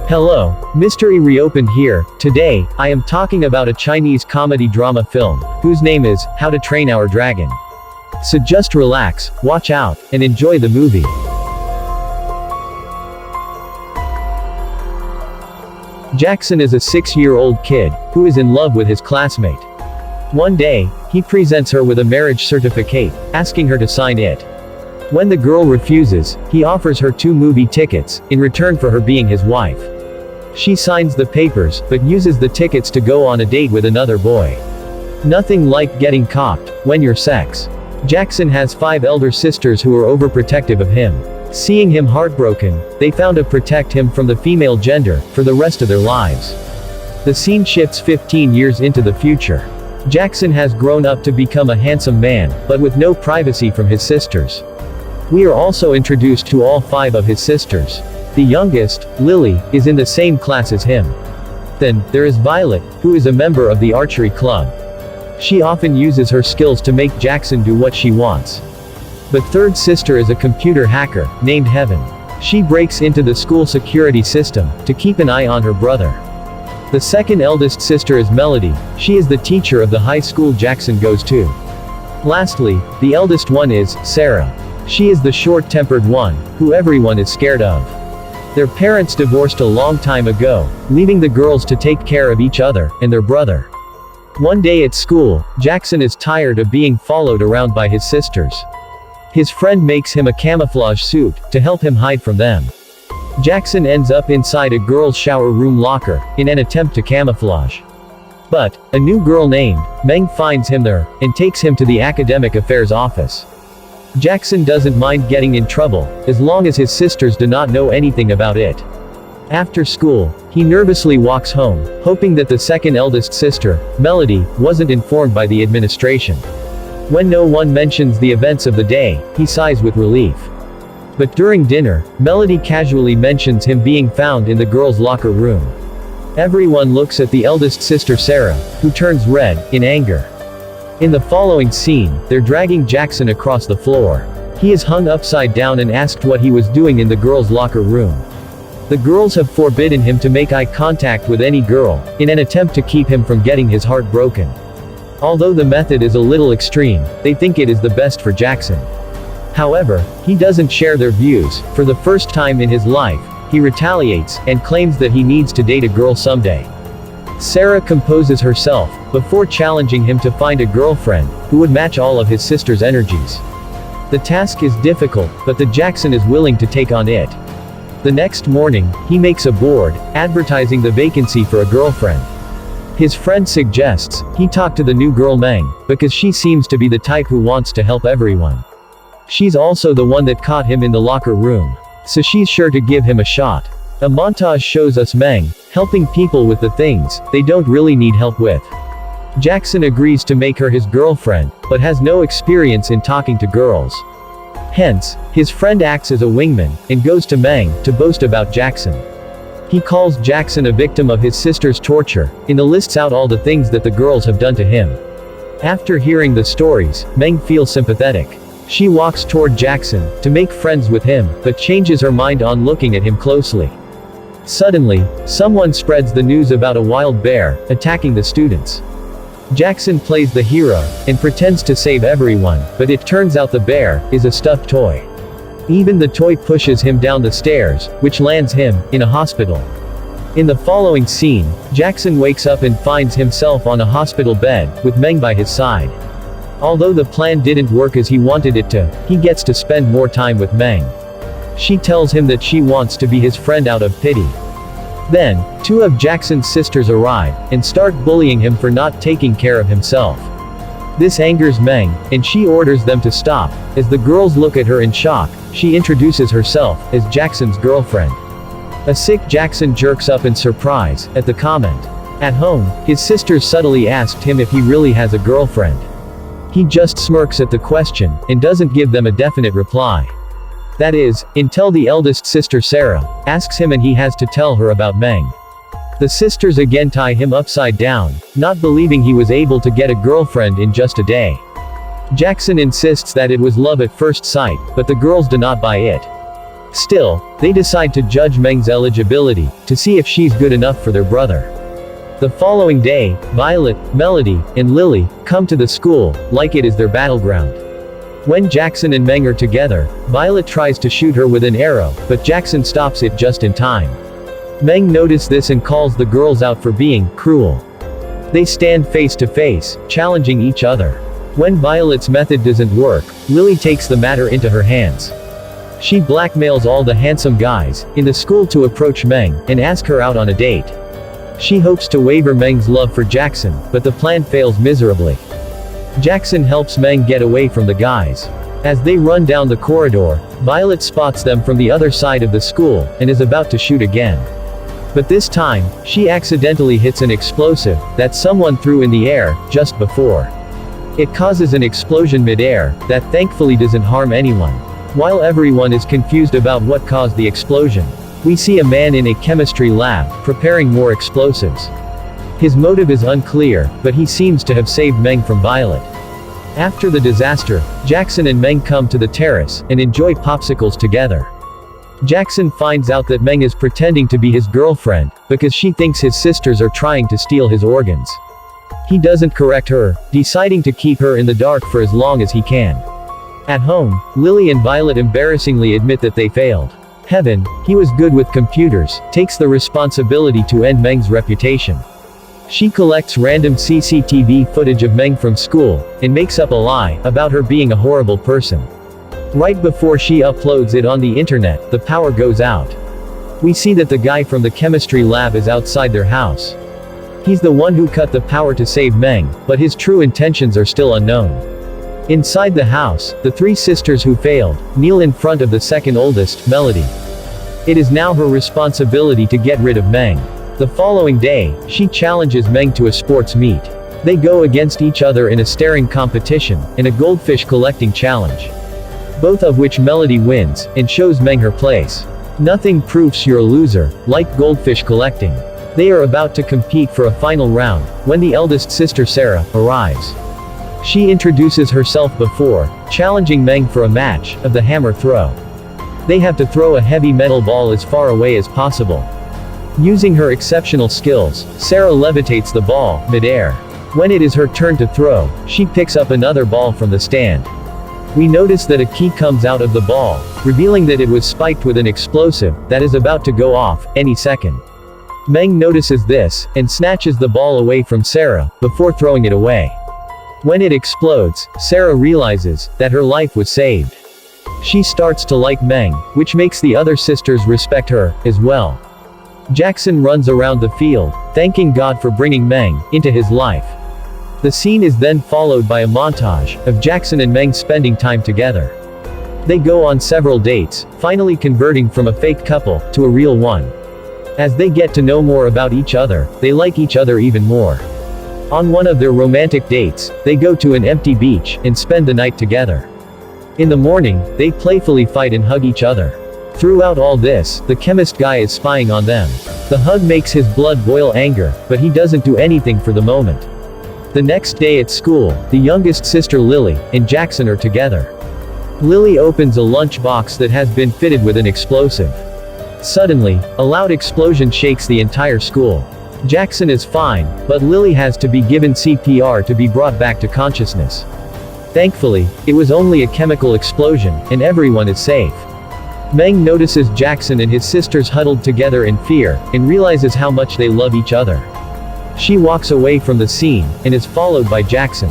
Hello, Mystery Reopened here. Today, I am talking about a Chinese comedy drama film, whose name is How to Train Our Dragon. So just relax, watch out, and enjoy the movie. Jackson is a 6-year-old kid, who is in love with his classmate. One day, he presents her with a marriage certificate, asking her to sign it. When the girl refuses, he offers her 2 movie tickets, in return for her being his wife. She signs the papers, but uses the tickets to go on a date with another boy. Nothing like getting copped, when you're sex. Jackson has 5 elder sisters who are overprotective of him. Seeing him heartbroken, they found to protect him from the female gender, for the rest of their lives. The scene shifts 15 years into the future. Jackson has grown up to become a handsome man, but with no privacy from his sisters. We are also introduced to all 5 of his sisters. The youngest, Lily, is in the same class as him. Then, there is Violet, who is a member of the archery club. She often uses her skills to make Jackson do what she wants. The third sister is a computer hacker, named Heaven. She breaks into the school security system, to keep an eye on her brother. The second eldest sister is Melody. She is the teacher of the high school Jackson goes to. Lastly, the eldest one is Sarah. She is the short-tempered one, who everyone is scared of. Their parents divorced a long time ago, leaving the girls to take care of each other, and their brother. One day at school, Jackson is tired of being followed around by his sisters. His friend makes him a camouflage suit, to help him hide from them. Jackson ends up inside a girl's shower room locker, in an attempt to camouflage. But, a new girl named Meng finds him there, and takes him to the academic affairs office. Jackson doesn't mind getting in trouble, as long as his sisters do not know anything about it. After school, he nervously walks home, hoping that the second eldest sister, Melody, wasn't informed by the administration. When no one mentions the events of the day, he sighs with relief. But during dinner, Melody casually mentions him being found in the girls' locker room. Everyone looks at the eldest sister Sarah, who turns red, in anger. In the following scene, they're dragging Jackson across the floor. He is hung upside down and asked what he was doing in the girls' locker room. The girls have forbidden him to make eye contact with any girl, in an attempt to keep him from getting his heart broken. Although the method is a little extreme, they think it is the best for Jackson. However, he doesn't share their views. For the first time in his life, he retaliates, and claims that he needs to date a girl someday. Sarah composes herself, before challenging him to find a girlfriend, who would match all of his sister's energies. The task is difficult, but the Jackson is willing to take on it. The next morning, he makes a board, advertising the vacancy for a girlfriend. His friend suggests he talk to the new girl Meng, because she seems to be the type who wants to help everyone. She's also the one that caught him in the locker room, so she's sure to give him a shot. A montage shows us Meng helping people with the things they don't really need help with. Jackson agrees to make her his girlfriend, but has no experience in talking to girls. Hence, his friend acts as a wingman, and goes to Meng to boast about Jackson. He calls Jackson a victim of his sister's torture, and lists out all the things that the girls have done to him. After hearing the stories, Meng feels sympathetic. She walks toward Jackson, to make friends with him, but changes her mind on looking at him closely. Suddenly, someone spreads the news about a wild bear, attacking the students. Jackson plays the hero, and pretends to save everyone, but it turns out the bear is a stuffed toy. Even the toy pushes him down the stairs, which lands him in a hospital. In the following scene, Jackson wakes up and finds himself on a hospital bed, with Meng by his side. Although the plan didn't work as he wanted it to, he gets to spend more time with Meng. She tells him that she wants to be his friend out of pity. Then, 2 of Jackson's sisters arrive, and start bullying him for not taking care of himself. This angers Meng, and she orders them to stop. As the girls look at her in shock, she introduces herself as Jackson's girlfriend. A sick Jackson jerks up in surprise at the comment. At home, his sisters subtly asked him if he really has a girlfriend. He just smirks at the question, and doesn't give them a definite reply. That is, until the eldest sister Sarah asks him, and he has to tell her about Meng. The sisters again tie him upside down, not believing he was able to get a girlfriend in just a day. Jackson insists that it was love at first sight, but the girls do not buy it. Still, they decide to judge Meng's eligibility, to see if she's good enough for their brother. The following day, Violet, Melody, and Lily come to the school, like it is their battleground. When Jackson and Meng are together, Violet tries to shoot her with an arrow, but Jackson stops it just in time. Meng notices this and calls the girls out for being cruel. They stand face to face, challenging each other. When Violet's method doesn't work, Lily takes the matter into her hands. She blackmails all the handsome guys in the school to approach Meng and ask her out on a date. She hopes to waver Meng's love for Jackson, but the plan fails miserably. Jackson helps Meng get away from the guys. As they run down the corridor, Violet spots them from the other side of the school, and is about to shoot again. But this time, she accidentally hits an explosive that someone threw in the air just before. It causes an explosion mid-air that thankfully doesn't harm anyone. While everyone is confused about what caused the explosion, we see a man in a chemistry lab preparing more explosives. His motive is unclear, but he seems to have saved Meng from Violet. After the disaster, Jackson and Meng come to the terrace and enjoy popsicles together. Jackson finds out that Meng is pretending to be his girlfriend because she thinks his sisters are trying to steal his organs. He doesn't correct her, deciding to keep her in the dark for as long as he can. At home, Lily and Violet embarrassingly admit that they failed. Heaven, he was good with computers, takes the responsibility to end Meng's reputation. She collects random CCTV footage of Meng from school, and makes up a lie about her being a horrible person. Right before she uploads it on the internet, the power goes out. We see that the guy from the chemistry lab is outside their house. He's the one who cut the power to save Meng, but his true intentions are still unknown. Inside the house, the three sisters who failed kneel in front of the second oldest, Melody. It is now her responsibility to get rid of Meng. The following day, she challenges Meng to a sports meet. They go against each other in a staring competition, and a goldfish collecting challenge. Both of which Melody wins, and shows Meng her place. Nothing proves you're a loser, like goldfish collecting. They are about to compete for a final round, when the eldest sister Sarah arrives. She introduces herself before challenging Meng for a match of the hammer throw. They have to throw a heavy metal ball as far away as possible. Using her exceptional skills, Sarah levitates the ball mid-air. When it is her turn to throw, she picks up another ball from the stand. We notice that a key comes out of the ball, revealing that it was spiked with an explosive that is about to go off any second. Meng notices this, and snatches the ball away from Sarah, before throwing it away. When it explodes, Sarah realizes that her life was saved. She starts to like Meng, which makes the other sisters respect her as well. Jackson runs around the field, thanking God for bringing Meng into his life. The scene is then followed by a montage of Jackson and Meng spending time together. They go on several dates, finally converting from a fake couple to a real one. As they get to know more about each other, they like each other even more. On one of their romantic dates, they go to an empty beach and spend the night together. In the morning, they playfully fight and hug each other. Throughout all this, the chemist guy is spying on them. The hug makes his blood boil anger, but he doesn't do anything for the moment. The next day at school, the youngest sister Lily and Jackson are together. Lily opens a lunch box that has been fitted with an explosive. Suddenly, a loud explosion shakes the entire school. Jackson is fine, but Lily has to be given CPR to be brought back to consciousness. Thankfully, it was only a chemical explosion, and everyone is safe. Meng notices Jackson and his sisters huddled together in fear, and realizes how much they love each other. She walks away from the scene, and is followed by Jackson.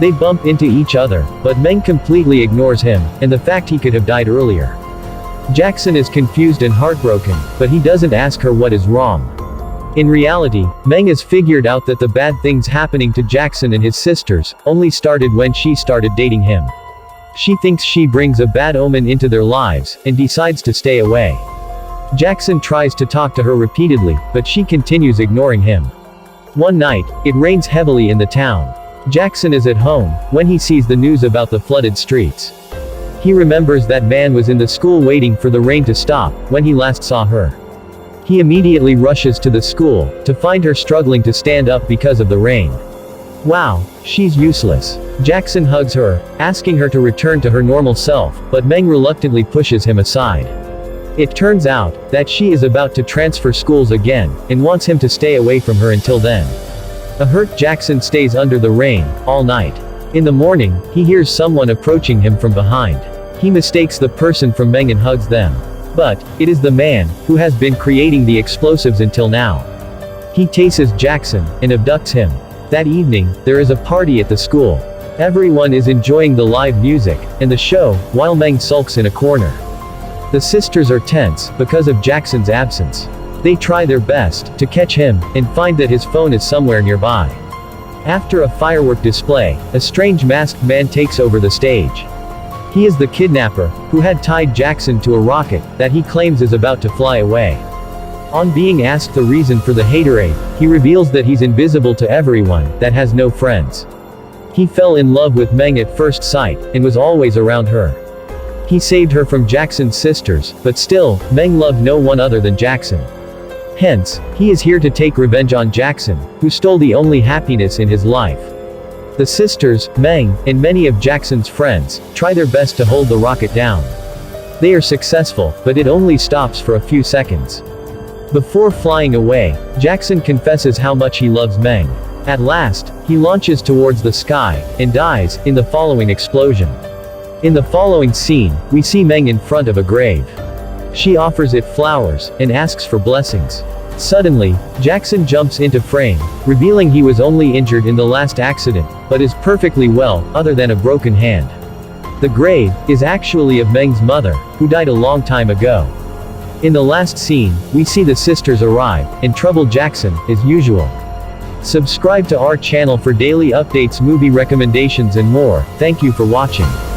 They bump into each other, but Meng completely ignores him, and the fact he could have died earlier. Jackson is confused and heartbroken, but he doesn't ask her what is wrong. In reality, Meng has figured out that the bad things happening to Jackson and his sisters only started when she started dating him. She thinks she brings a bad omen into their lives, and decides to stay away. Jackson tries to talk to her repeatedly, but she continues ignoring him. One night, it rains heavily in the town. Jackson is at home when he sees the news about the flooded streets. He remembers that man was in the school waiting for the rain to stop when he last saw her. He immediately rushes to the school to find her struggling to stand up because of the rain. Wow, she's useless. Jackson hugs her, asking her to return to her normal self, but Meng reluctantly pushes him aside. It turns out that she is about to transfer schools again, and wants him to stay away from her until then. A hurt Jackson stays under the rain all night. In the morning, he hears someone approaching him from behind. He mistakes the person for Meng and hugs them. But it is the man who has been creating the explosives until now. He chases Jackson and abducts him. That evening, there is a party at the school. Everyone is enjoying the live music and the show, while Meng sulks in a corner. The sisters are tense because of Jackson's absence. They try their best to catch him and find that his phone is somewhere nearby. After a firework display, a strange masked man takes over the stage. He is the kidnapper who had tied Jackson to a rocket that he claims is about to fly away. On being asked the reason for the haterade, he reveals that he's invisible to everyone, that has no friends. He fell in love with Meng at first sight, and was always around her. He saved her from Jackson's sisters, but still, Meng loved no one other than Jackson. Hence, he is here to take revenge on Jackson, who stole the only happiness in his life. The sisters, Meng, and many of Jackson's friends, try their best to hold the rocket down. They are successful, but it only stops for a few seconds. Before flying away, Jackson confesses how much he loves Meng. At last, he launches towards the sky, and dies, in the following explosion. In the following scene, we see Meng in front of a grave. She offers it flowers, and asks for blessings. Suddenly, Jackson jumps into frame, revealing he was only injured in the last accident, but is perfectly well, other than a broken hand. The grave is actually of Meng's mother, who died a long time ago. In the last scene, we see the sisters arrive, and trouble Jackson, as usual. Subscribe to our channel for daily updates, movie recommendations and more. Thank you for watching.